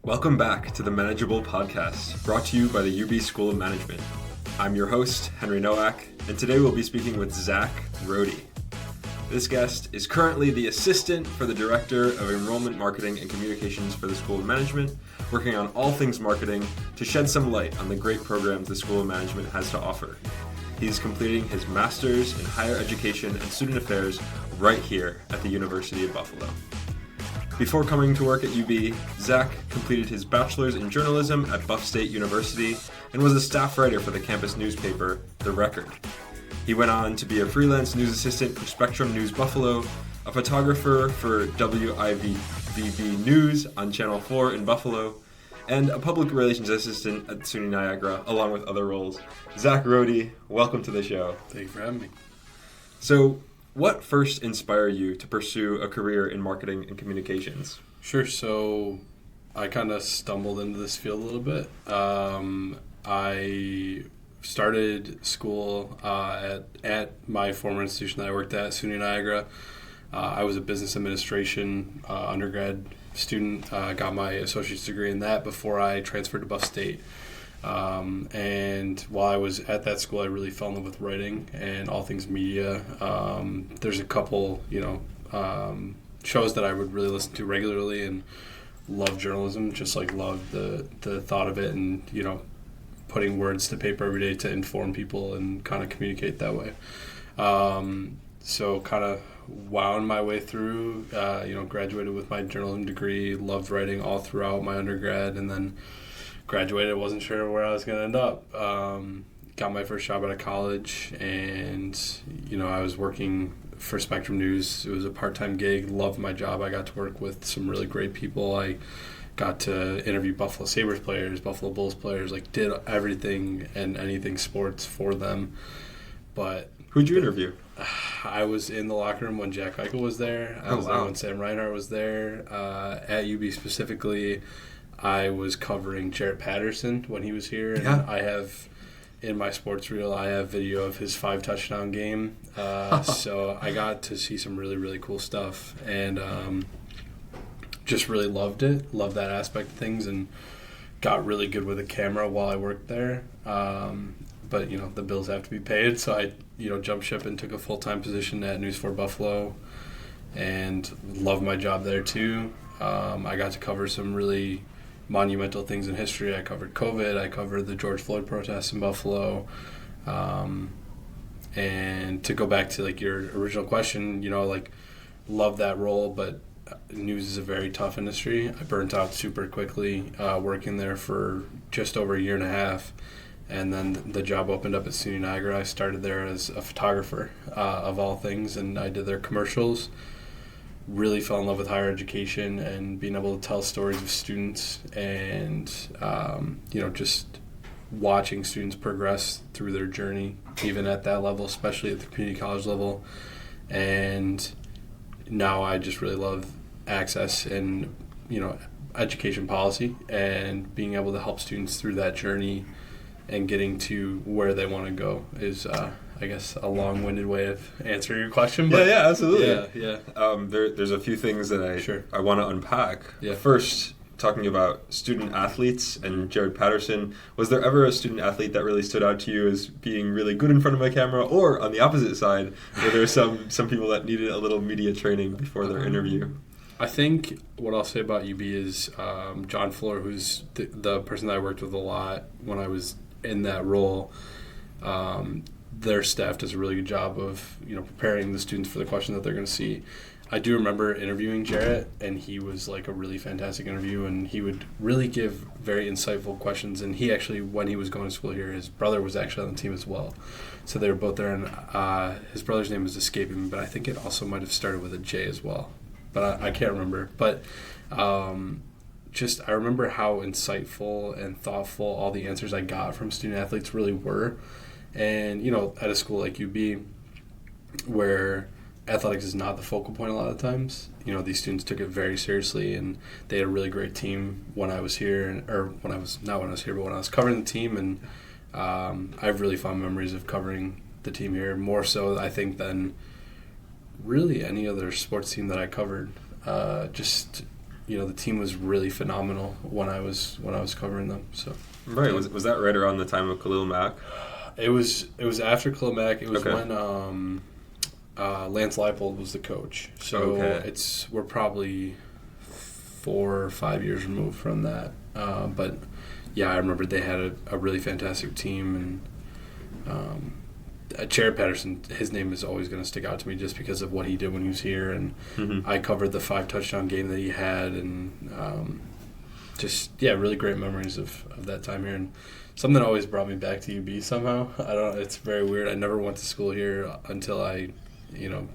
Welcome back to the Manageable Podcast, brought to you by the UB School of Management. I'm your host, Henry Nowak, and today we'll be speaking with Zach Rohde. This guest is currently the assistant for the director of Enrollment Marketing and Communications for the School of Management, working on all things marketing to shed some light on the great programs the School of Management has to offer. He's completing his master's in higher education and student affairs right here at the University of Buffalo. Before coming to work at UB, Zach completed his bachelor's in journalism at Buff State University and was a staff writer for the campus newspaper, The Record. He went on to be a freelance news assistant for Spectrum News Buffalo, a photographer for WIVB News on Channel 4 in Buffalo, and a public relations assistant at SUNY Niagara, along with other roles. Zach Rohde, welcome to the show. Thank you for having me. So, what first inspired you to pursue a career in marketing and communications? Sure. So I kind of stumbled into this field a little bit. I started school at my former institution that I worked at, SUNY Niagara. I was a business administration undergrad student. Got my associate's degree in that before I transferred to Buff State. And while I was at that school, I really fell in love with writing and all things media. There's a couple, shows that I would really listen to regularly and love journalism, just like love the thought of it and, putting words to paper every day to inform people and kind of communicate that way. So kind of wound my way through, graduated with my journalism degree, loved writing all throughout my undergrad, and then graduated, wasn't sure where I was going to end up. Got my first job out of college, and, I was working for Spectrum News. It was a part-time gig, loved my job. I got to work with some really great people. I got to interview Buffalo Sabres players, Buffalo Bulls players, did everything and anything sports for them. But who'd you interview? I was in the locker room when Jack Eichel was there. I was there when Sam Reinhart was there. At UB specifically, I was covering Jarrett Patterson when he was here. And I have, in my sports reel, I have video of his 5-touchdown game. So I got to see some really, really cool stuff. And just really loved it, loved that aspect of things, and got really good with a camera while I worked there. But, the bills have to be paid, so I, jumped ship and took a full-time position at News 4 Buffalo and loved my job there too. I got to cover some really monumental things in history. I covered COVID, I covered the George Floyd protests in Buffalo. And to go back to, your original question, love that role, but news is a very tough industry. I burnt out super quickly working there for just over a year and a half. And then the job opened up at SUNY Niagara. I started there as a photographer of all things, and I did their commercials. Really fell in love with higher education and being able to tell stories of students and, just watching students progress through their journey, even at that level, especially at the community college level. And now I just really love access and, education policy and being able to help students through that journey and getting to where they want to go is, I guess, a long-winded way of answering your question. But yeah, absolutely. Yeah. There's a few things that I want to unpack. Yeah. First, talking about student athletes and Jared Patterson, was there ever a student athlete that really stood out to you as being really good in front of a camera, or on the opposite side, were there some people that needed a little media training before their interview? I think what I'll say about UB is John Fuller, who's the person that I worked with a lot when I was in that role. Their staff does a really good job of preparing the students for the questions that they're going to see. I do remember interviewing Jarrett, and he was a really fantastic interview, and he would really give very insightful questions. And he actually, when he was going to school here, his brother was actually on the team as well. So they were both there, and his brother's name is escaping me, but I think it also might have started with a J as well. But I can't remember. But I remember how insightful and thoughtful all the answers I got from student athletes really were. And, at a school like UB, where athletics is not the focal point a lot of times, these students took it very seriously, and they had a really great team when I was here, but when I was covering the team. And I have really fond memories of covering the team here, more so, I think, than really any other sports team that I covered. Just the team was really phenomenal when I was covering them. So right, was that right around the time of Khalil Mack? It was after Khalil Mack. It was Okay. when Lance Leipold was the coach. So Okay. we're probably 4 or 5 years removed from that. But yeah, I remember they had a really fantastic team, and Jared Patterson, his name is always going to stick out to me just because of what he did when he was here, and I covered the 5 touchdown game that he had, and really great memories of that time here, and something that always brought me back to UB somehow. I don't know, it's very weird. I never went to school here until I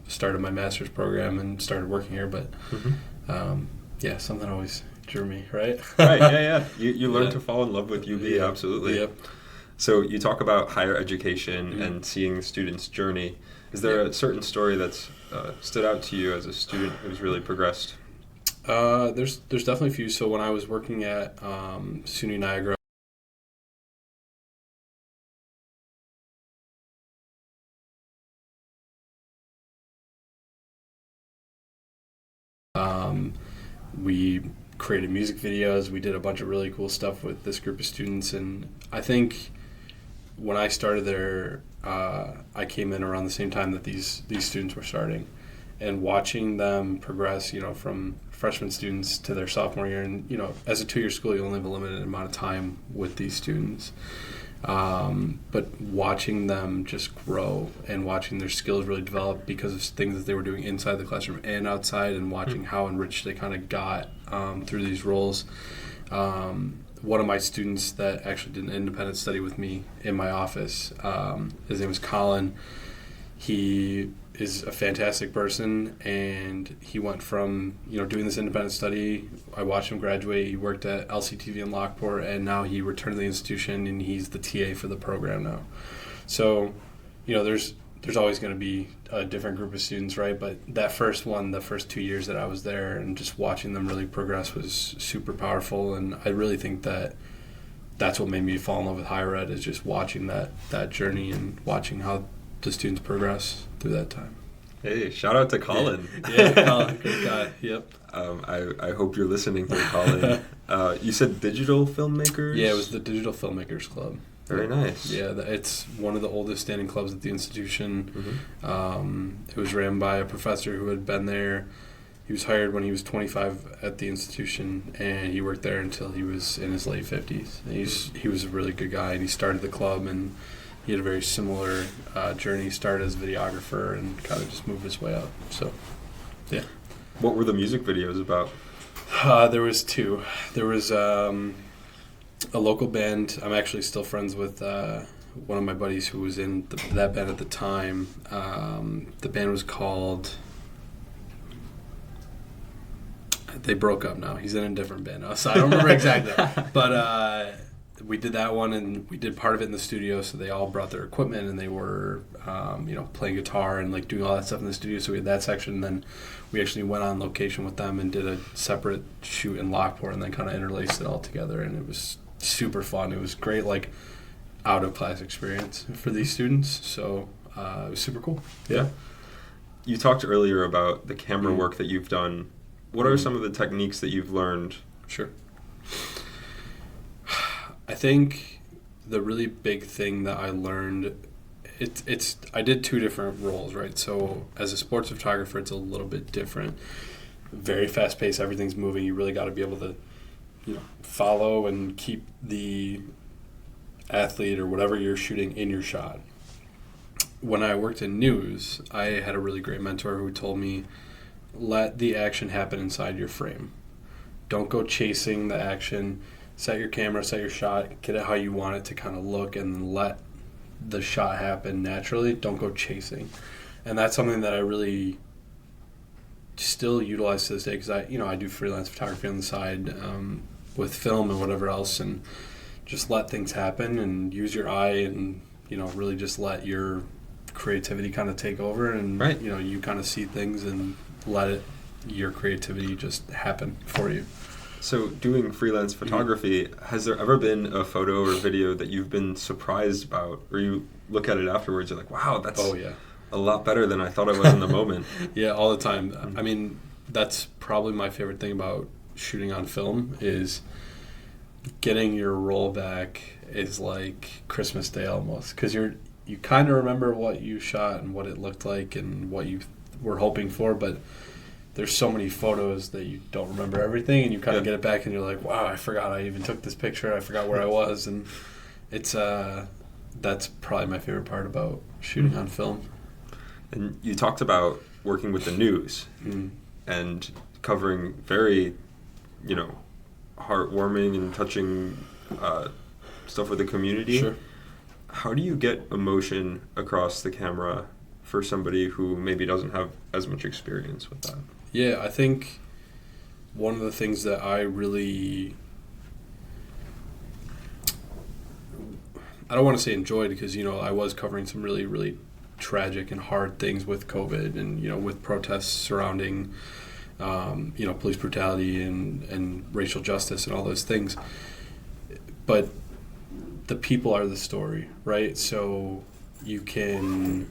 started my master's program and started working here, but something always drew me, right? Right, yeah. You learn to fall in love with UB, absolutely. Yep. So you talk about higher education and seeing students' journey. Is there a certain story that's stood out to you as a student who's really progressed? There's definitely a few. So when I was working at SUNY Niagara, we created music videos. We did a bunch of really cool stuff with this group of students, and I think when I started there, I came in around the same time that these students were starting, and watching them progress, from freshman students to their sophomore year. And as a 2-year school, you only have a limited amount of time with these students. But watching them just grow and watching their skills really develop because of things that they were doing inside the classroom and outside, and watching how enriched they kind of got through these roles. One of my students that actually did an independent study with me in my office, his name was Colin. He is a fantastic person, and he went from doing this independent study. I watched him graduate. He worked at LCTV in Lockport, and now he returned to the institution, and he's the TA for the program now. So there's always going to be a different group of students, right? But that first one, the first 2 years that I was there, and just watching them really progress was super powerful. And I really think that that's what made me fall in love with higher ed, is just watching that journey and watching how the students progress through that time. Hey, shout out to Colin. Yeah, Colin, great guy. Yep. I hope you're listening here, Colin. You said digital filmmakers? Yeah, it was the Digital Filmmakers Club. Very nice. Yeah, it's one of the oldest standing clubs at the institution. It was ran by a professor who had been there. He was hired when he was 25 at the institution, and he worked there until he was in his late 50s. And he was a really good guy, and he started the club, and he had a very similar journey. He started as a videographer and kind of just moved his way up. So, yeah. What were the music videos about? There was 2. There was a local band. I'm actually still friends with one of my buddies who was in that band at the time. The band was called... They broke up now. He's in a different band now, so I don't remember exactly. But we did that one, and we did part of it in the studio. So they all brought their equipment, and they were, playing guitar and doing all that stuff in the studio. So we had that section, and then we actually went on location with them and did a separate shoot in Lockport, and then kind of interlaced it all together. And it was super fun. It was great, out of class experience for these students. So it was super cool. Yeah. You talked earlier about the camera work that you've done. What are some of the techniques that you've learned? Sure. I think the really big thing that I learned, I did 2 different roles, right? So as a sports photographer, it's a little bit different. Very fast paced, everything's moving. You really got to be able to, follow and keep the athlete or whatever you're shooting in your shot. When I worked in news, I had a really great mentor who told me, let the action happen inside your frame. Don't go chasing the action. Set your camera, set your shot, get it how you want it to kind of look, and let the shot happen naturally. Don't go chasing. And that's something that I really still utilize to this day, because I do freelance photography on the side with film and whatever else, and just let things happen and use your eye, and really just let your creativity kind of take over, and right. You kind of see things and let your creativity just happen for you. So doing freelance photography, has there ever been a photo or video that you've been surprised about, or you look at it afterwards, you're like, wow, that's a lot better than I thought I was in the moment? Yeah, all the time. I mean, that's probably my favorite thing about shooting on film is getting your roll back is like Christmas Day almost, because you kind of remember what you shot and what it looked like and what you were hoping for, but there's so many photos that you don't remember everything, and you kind of get it back and you're like, wow, I forgot I even took this picture. I forgot where I was, and it's that's probably my favorite part about shooting on film. And you talked about working with the news and covering very, heartwarming and touching stuff with the community. Sure. How do you get emotion across the camera for somebody who maybe doesn't have as much experience with that? Yeah, I think one of the things that I really, I don't want to say enjoyed, because, I was covering some really, really tragic and hard things with COVID and, with protests surrounding, police brutality and racial justice and all those things. But the people are the story, right? So you do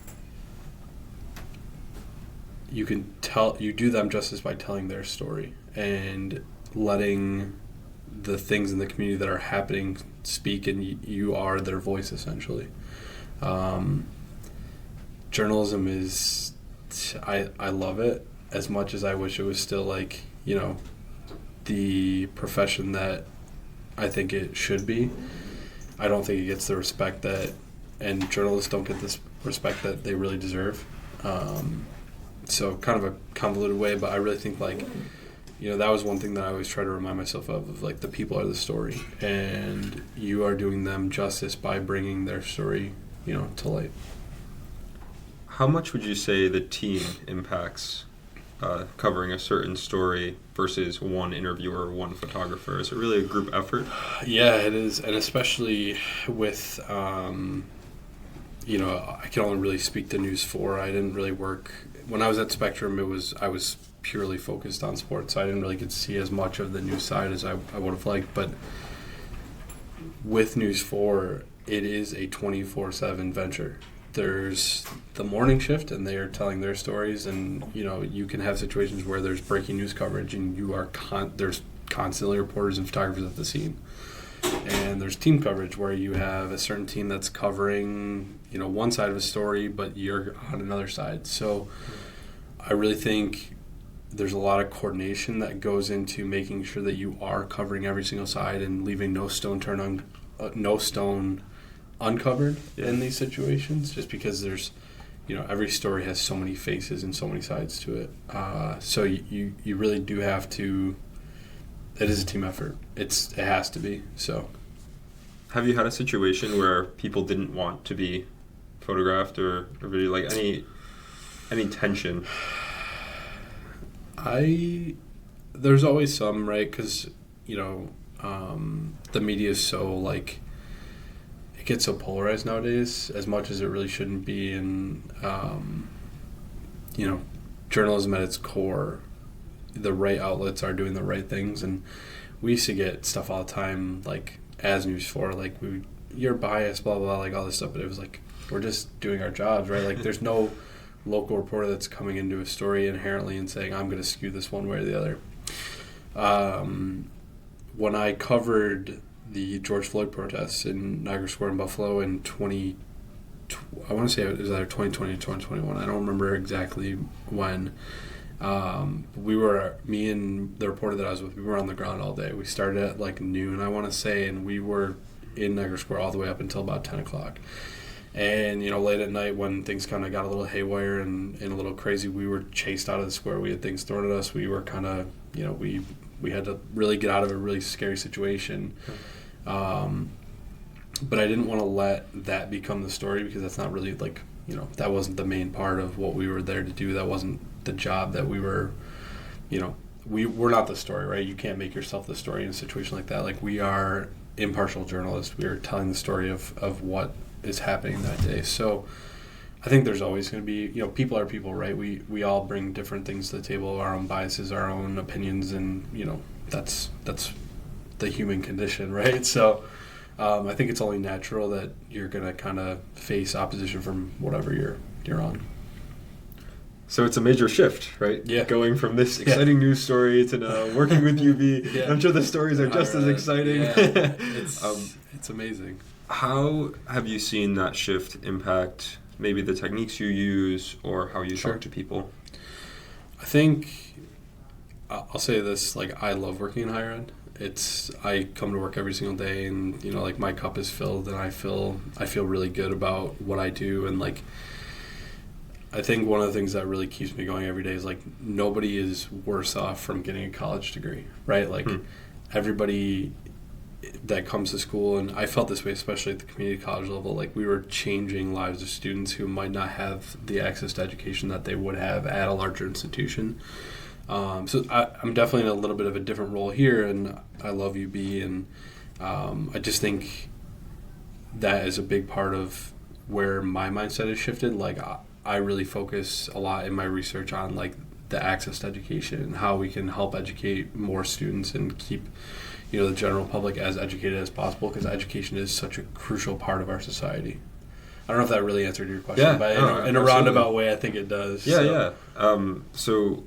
them justice by telling their story and letting the things in the community that are happening speak, and you are their voice essentially. Journalism is, I love it as much as I wish it was still like, the profession that I think it should be. I don't think it gets the respect and journalists don't get this respect that they really deserve. So kind of a convoluted way, but I really think that was one thing that I always try to remind myself of like the people are the story, and you are doing them justice by bringing their story, to light. How much would you say the team impacts covering a certain story versus one interviewer, one photographer? Is it really a group effort? Yeah, it is, and especially with, I can only really speak to News 4. I didn't really work when I was at Spectrum. I was purely focused on sports, so I didn't really get to see as much of the news side as I would have liked. But with News 4, it is a 24/7 venture. There's the morning shift, and they are telling their stories, and you can have situations where there's breaking news coverage, and there's constantly reporters and photographers at the scene. And there's team coverage where you have a certain team that's covering one side of a story, but you're on another side. So I really think there's a lot of coordination that goes into making sure that you are covering every single side and leaving no stone uncovered in these situations, just because there's every story has so many faces and so many sides to it. So you really do have to. It is a team effort. It has to be. So have you had a situation where people didn't want to be photographed or video, like any tension? There's always some, right? Because the media is so it gets so polarized nowadays, as much as it really shouldn't be. And journalism at its core, the right outlets are doing the right things. And we used to get stuff all the time, as News 4, you're biased, blah, blah, blah, all this stuff. But it was we're just doing our jobs, right? There's no local reporter that's coming into a story inherently and saying, I'm going to skew this one way or the other. When I covered the George Floyd protests in Niagara Square in Buffalo in I want to say it was either 2020 or 2021. I don't remember exactly when. Me and the reporter that I was with, we were on the ground all day. We started at noon, I want to say, and we were in Niagara Square all the way up until about 10 o'clock. And, late at night when things kind of got a little haywire and a little crazy, we were chased out of the square. We had things thrown at us. We were kind of, we had to really get out of a really scary situation. But I didn't want to let that become the story, because that's not really that wasn't the main part of what we were there to do. That wasn't the job that we were, we're not the story, right? You can't make yourself the story in a situation like that. We are impartial journalists. We are telling the story of what is happening that day. So I think there's always going to be, people are people, right? We all bring different things to the table, our own biases, our own opinions, and, that's the human condition, right? So I think it's only natural that you're going to kind of face opposition from whatever you're on. So it's a major shift, right? Yeah. Going from this exciting news story to now working with UB. Yeah. I'm sure the stories are just as exciting. Yeah. It's amazing. How have you seen that shift impact maybe the techniques you use or how you talk to people? I think I'll say this, like, I love working in higher ed. I come to work every single day, and like, my cup is filled, and I feel really good about what I do. And like, I think one of the things that really keeps me going every day is, like, nobody is worse off from getting a college degree, right? Like, everybody that comes to school, and I felt this way especially at the community college level, like, we were changing lives of students who might not have the access to education that they would have at a larger institution. So I'm definitely in a little bit of a different role here, and I love UB, and I just think that is a big part of where my mindset has shifted. Like, I really focus a lot in my research on, like, the access to education and how we can help educate more students and keep the general public as educated as possible, because education is such a crucial part of our society. I don't know if that really answered your question, but in a roundabout way, I think it does. Yeah. So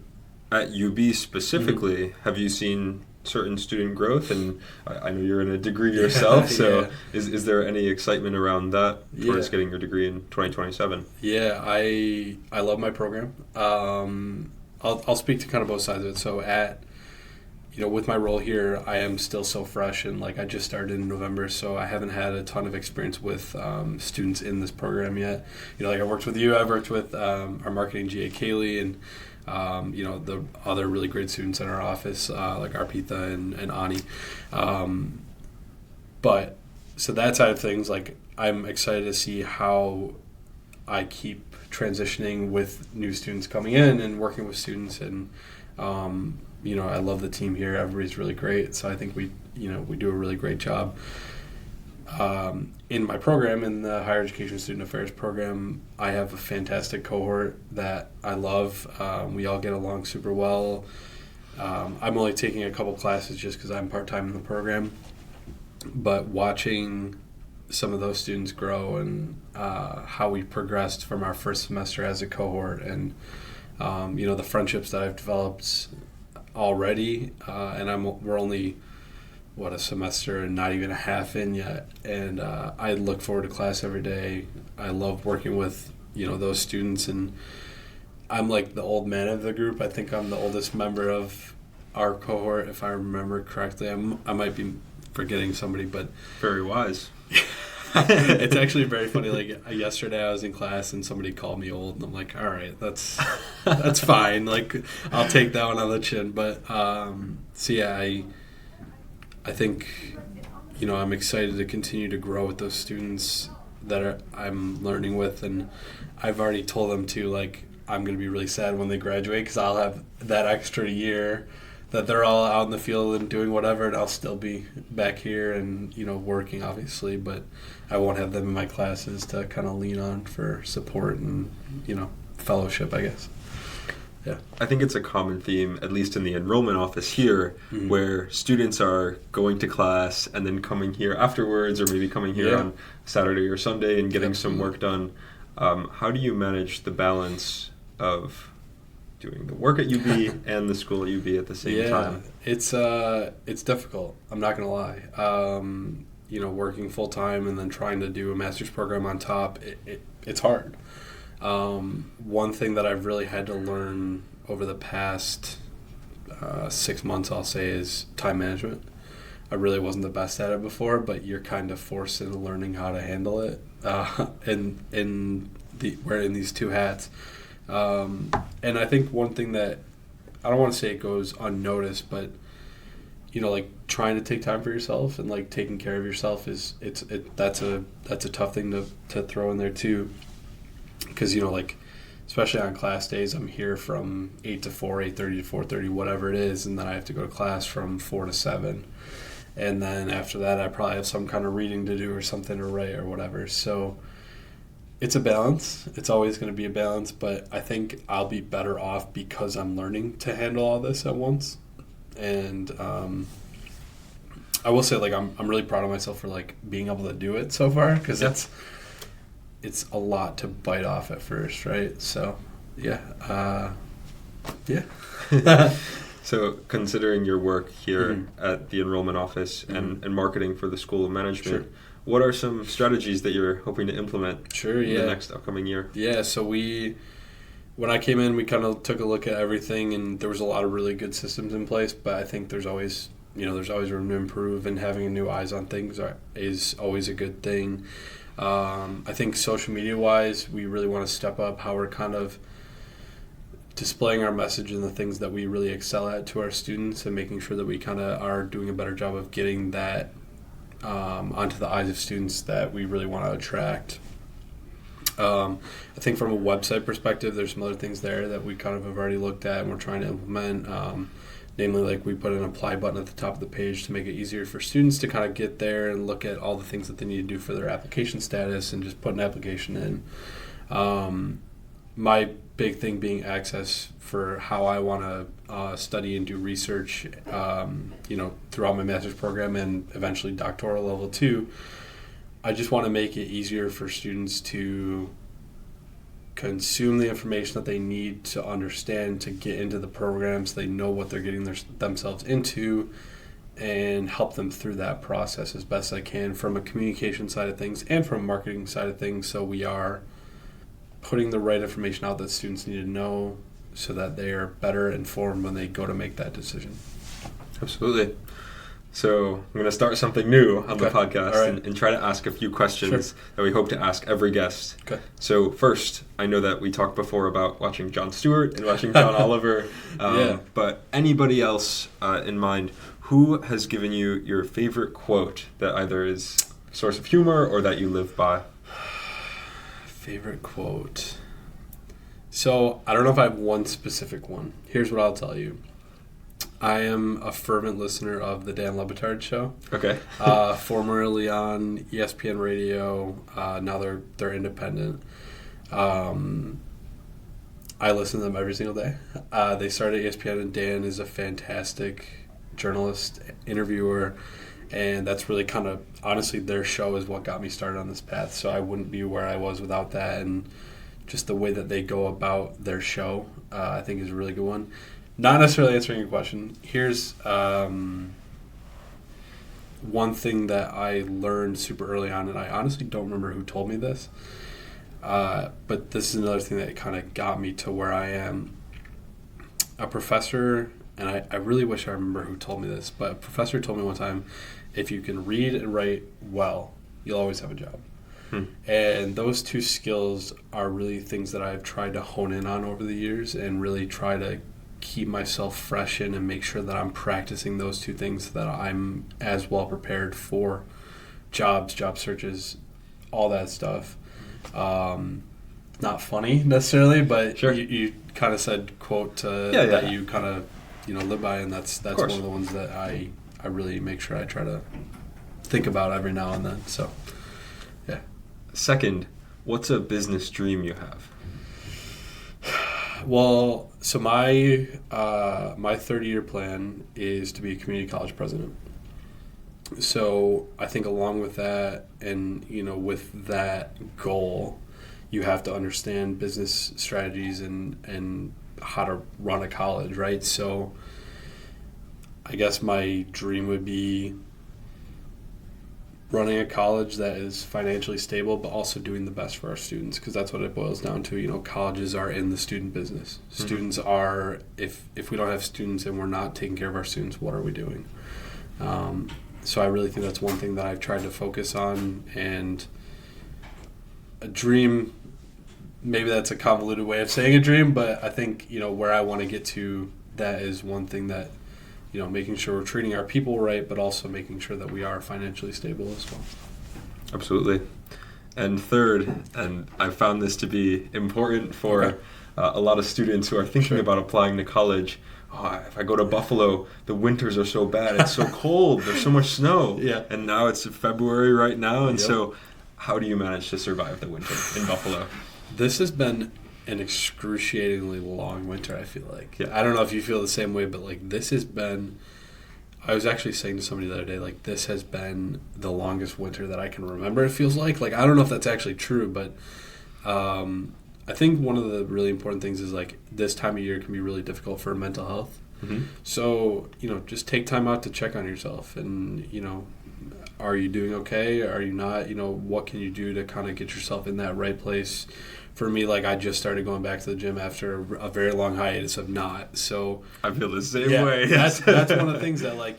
at UB specifically, have you seen certain student growth? And I know you're in a degree yourself, so is there any excitement around that towards getting your degree in 2027? Yeah, I love my program. I'll speak to kind of both sides of it. So with my role here, I am still so fresh, and like, I just started in November, so I haven't had a ton of experience with students in this program yet. Like, I worked with you, I've worked with our marketing GA Kaylee, and the other really great students in our office, like Arpita and Ani. But so that side of things, like, I'm excited to see how I keep transitioning with new students coming in and working with students, and I love the team here. Everybody's really great, so I think we do a really great job. In my program, in the Higher Education Student Affairs program, I have a fantastic cohort that I love. We all get along super well. I'm only taking a couple classes just because I'm part-time in the program. But watching some of those students grow, and how we progressed from our first semester as a cohort, and the friendships that I've developed already, and we're only a semester and not even a half in yet, and I look forward to class every day. I love working with those students, and I'm like the old man of the group. I think I'm the oldest member of our cohort, if I remember correctly. I might be forgetting somebody, but very wise. It's actually very funny. Like, yesterday I was in class and somebody called me old, and I'm like, all right, that's fine. Like, I'll take that one on the chin. But so yeah, I think I'm excited to continue to grow with those students that I'm learning with, and I've already told them too, like, I'm going to be really sad when they graduate, because I'll have that extra year that they're all out in the field and doing whatever, and I'll still be back here and working, obviously, but I won't have them in my classes to kind of lean on for support and fellowship, I guess. Yeah, I think it's a common theme, at least in the enrollment office here, where students are going to class and then coming here afterwards, or maybe coming here on Saturday or Sunday and getting some work done. How do you manage the balance of doing the work at UB and the school at UB at the same time? It's difficult. I'm not gonna lie. Working full time and then trying to do a master's program on top, it's hard. One thing that I've really had to learn over the past 6 months, I'll say, is time management. I really wasn't the best at it before, but you're kind of forced into learning how to handle it, wearing these two hats. And I think one thing that, I don't want to say it goes unnoticed, but like, trying to take time for yourself and like taking care of yourself that's a tough thing to throw in there too, because like, especially on class days, I'm here from 8 to 4, 8:30 to 4:30, whatever it is, and then I have to go to class from 4 to 7, and then after that I probably have some kind of reading to do or something to write or whatever. So it's a balance. It's always going to be a balance, but I think I'll be better off because I'm learning to handle all this at once. And I will say, like, I'm really proud of myself for like being able to do it so far, because it's a lot to bite off at first, right? So Yeah. Yeah. So considering your work here at the enrollment office and marketing for the School of Management, what are some strategies that you're hoping to implement in the next upcoming year? Yeah, so when I came in, we kind of took a look at everything, and there was a lot of really good systems in place, but I think there's always room to improve, and having new eyes on things is always a good thing. I think social media-wise, we really want to step up how we're kind of displaying our message and the things that we really excel at to our students, and making sure that we kind of are doing a better job of getting that onto the eyes of students that we really want to attract. I think from a website perspective, there's some other things there that we kind of have already looked at and we're trying to implement. Namely, like we put an apply button at the top of the page to make it easier for students to kind of get there and look at all the things that they need to do for their application status and just put an application in. My big thing being access for how I want to study and do research, throughout my master's program and eventually doctoral level too. I just want to make it easier for students to consume the information that they need to understand to get into the programs. They know what they're getting themselves into, and help them through that process as best I can from a communication side of things and from a marketing side of things, so we are putting the right information out that students need to know so that they are better informed when they go to make that decision. Absolutely. So I'm going to start something new on the podcast and try to ask a few questions that we hope to ask every guest. Okay. So first, I know that we talked before about watching Jon Stewart and watching John Oliver, but anybody else in mind, who has given you your favorite quote that either is a source of humor or that you live by? Favorite quote. So I don't know if I have one specific one. Here's what I'll tell you. I am a fervent listener of the Dan Le Batard Show. Okay. Formerly on ESPN Radio. Now they're independent. I listen to them every single day. They started at ESPN, and Dan is a fantastic journalist, interviewer, and that's really kind of, honestly, their show is what got me started on this path. So I wouldn't be where I was without that, and just the way that they go about their show, I think is a really good one. Not necessarily answering your question. Here's one thing that I learned super early on, and I honestly don't remember who told me this, but this is another thing that kind of got me to where I am. A professor, and I really wish I remember who told me this, but a professor told me one time, if you can read and write well, you'll always have a job. And those two skills are really things that I've tried to hone in on over the years and really try to keep myself fresh in and make sure that I'm practicing those two things so that I'm as well prepared for jobs, job searches, all that stuff. Not funny necessarily, but you kind of said quote that you kind of live by, and that's one of the ones that I really make sure I try to think about every now and then. So, yeah. Second, what's a business dream you have? Well, so my 30-year plan is to be a community college president. So I think along with that, and with that goal, you have to understand business strategies and how to run a college, right? So I guess my dream would be running a college that is financially stable, but also doing the best for our students, because that's what it boils down to. Colleges are in the student business. Mm-hmm. Students are, if we don't have students and we're not taking care of our students, what are we doing? So I really think that's one thing that I've tried to focus on. And a dream, maybe that's a convoluted way of saying a dream, but I think, where I want to get to, that is one thing that, making sure we're treating our people right, but also making sure that we are financially stable as well. Absolutely. And third, and I found this to be important for a lot of students who are thinking about applying to college. If I go to Buffalo, the winters are so bad. It's so cold. There's so much snow. Yeah. And now it's February right now. And so how do you manage to survive the winter in Buffalo? This has been an excruciatingly long winter, I feel like. Yeah. I don't know if you feel the same way, but this has been, I was actually saying to somebody the other day, this has been the longest winter that I can remember, it feels like. I don't know if that's actually true, but I I think one of the really important things is like this time of year can be really difficult for mental health. Mm-hmm. So, just take time out to check on yourself and, are you doing okay? Are you not? What can you do to kind of get yourself in that right place? For me, like I just started going back to the gym after a very long hiatus of not. So I feel the same way. That's one of the things that like,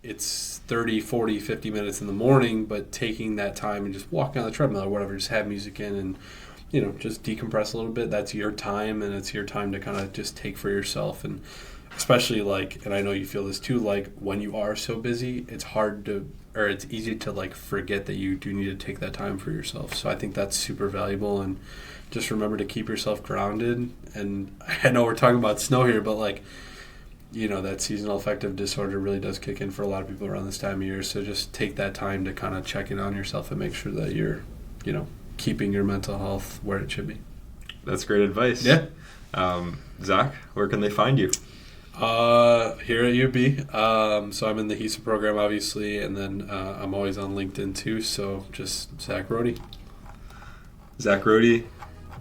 it's 30, 40, 50 minutes in the morning, but taking that time and just walking on the treadmill or whatever, just have music in and, just decompress a little bit. That's your time, and it's your time to kind of just take for yourself. And especially and I know you feel this too, like when you are so busy, it's easy to like forget that you do need to take that time for yourself. So I think that's super valuable, and just remember to keep yourself grounded. And I know we're talking about snow here, but like, that seasonal affective disorder really does kick in for a lot of people around this time of year. So just take that time to kind of check in on yourself and make sure that you're, keeping your mental health where it should be. That's great advice. Yeah. Zach, where can they find you? Here at UB. So I'm in the HESA program, obviously, and then I'm always on LinkedIn too. So just Zach Rohde. Zach Rohde,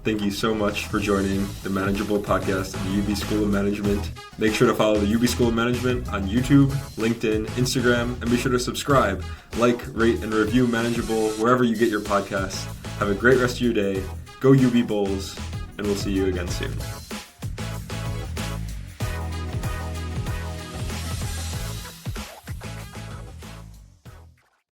thank you so much for joining the Manageable podcast of the UB School of Management. Make sure to follow the UB School of Management on YouTube, LinkedIn, Instagram, and be sure to subscribe, like, rate, and review Manageable wherever you get your podcasts. Have a great rest of your day. Go UB Bulls, and we'll see you again soon.